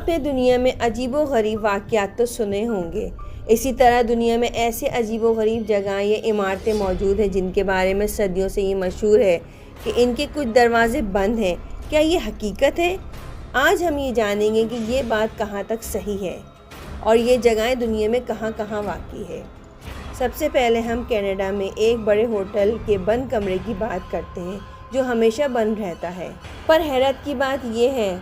آپ نے دنیا میں عجیب و غریب واقعات تو سنے ہوں گے، اسی طرح دنیا میں ایسے عجیب و غریب جگہیں یا عمارتیں موجود ہیں جن کے بارے میں صدیوں سے یہ مشہور ہے کہ ان کے کچھ دروازے بند ہیں۔ کیا یہ حقیقت ہے؟ آج ہم یہ جانیں گے کہ یہ بات کہاں تک صحیح ہے اور یہ جگہیں دنیا میں کہاں کہاں واقع ہے۔ سب سے پہلے ہم کینیڈا میں ایک بڑے ہوٹل کے بند کمرے کی بات کرتے ہیں جو ہمیشہ بند رہتا ہے۔ پر حیرت کی بات یہ ہے،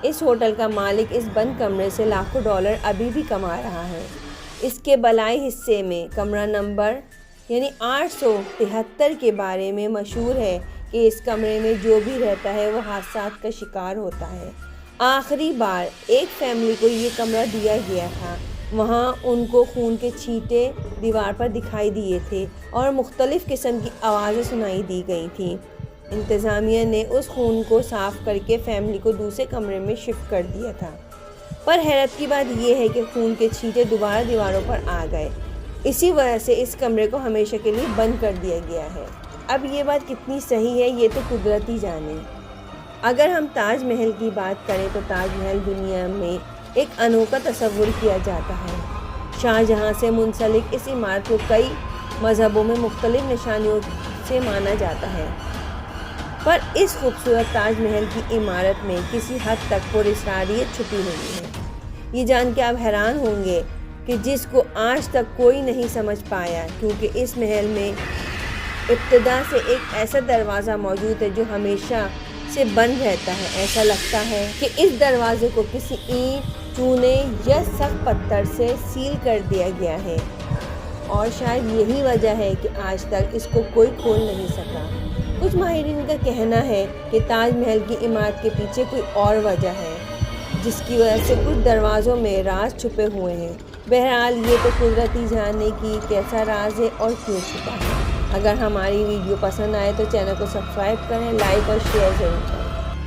اس ہوٹل کا مالک اس بند کمرے سے لاکھوں ڈالر ابھی بھی کما رہا ہے۔ اس کے بالائی حصے میں کمرہ نمبر 873 کے بارے میں مشہور ہے کہ اس کمرے میں جو بھی رہتا ہے وہ حادثات کا شکار ہوتا ہے۔ آخری بار ایک فیملی کو یہ کمرہ دیا گیا تھا، وہاں ان کو خون کے چھینٹے دیوار پر دکھائی دیے تھے اور مختلف قسم کی آوازیں سنائی دی گئی تھیں۔ انتظامیہ نے اس خون کو صاف کر کے فیملی کو دوسرے کمرے میں شفٹ کر دیا تھا۔ پر حیرت کی بات یہ ہے کہ خون کے چھینٹے دوبارہ دیواروں پر آ گئے، اسی وجہ سے اس کمرے کو ہمیشہ کے لیے بند کر دیا گیا ہے۔ اب یہ بات کتنی صحیح ہے یہ تو قدرت ہی جانے۔ اگر ہم تاج محل کی بات کریں تو تاج محل دنیا میں ایک انوکھا تصور کیا جاتا ہے۔ شاہجہاں سے منسلک اس عمارت کو کئی مذہبوں میں مختلف نشانیوں سے مانا جاتا ہے، پر اس خوبصورت تاج محل کی عمارت میں کسی حد تک پراسراریت چھپی ہوئی ہے۔ یہ جان کے آپ حیران ہوں گے کہ جس کو آج تک کوئی نہیں سمجھ پایا، کیونکہ اس محل میں ابتدا سے ایک ایسا دروازہ موجود ہے جو ہمیشہ سے بند رہتا ہے۔ ایسا لگتا ہے کہ اس دروازے کو کسی اینٹ، چونے یا سخت پتھر سے سیل کر دیا گیا ہے، اور شاید یہی وجہ ہے کہ آج تک اس کو کوئی کھول نہیں سکا۔ کچھ ماہرین کا کہنا ہے کہ تاج محل کی عمارت کے پیچھے کوئی اور وجہ ہے جس کی وجہ سے کچھ دروازوں میں راز چھپے ہوئے ہیں۔ بہرحال یہ تو قدرتی جاننے کی کیسا راز ہے اور کیوں چھپا ہے۔ اگر ہماری ویڈیو پسند آئے تو چینل کو سبسکرائب کریں، لائک اور شیئر ضرور کریں۔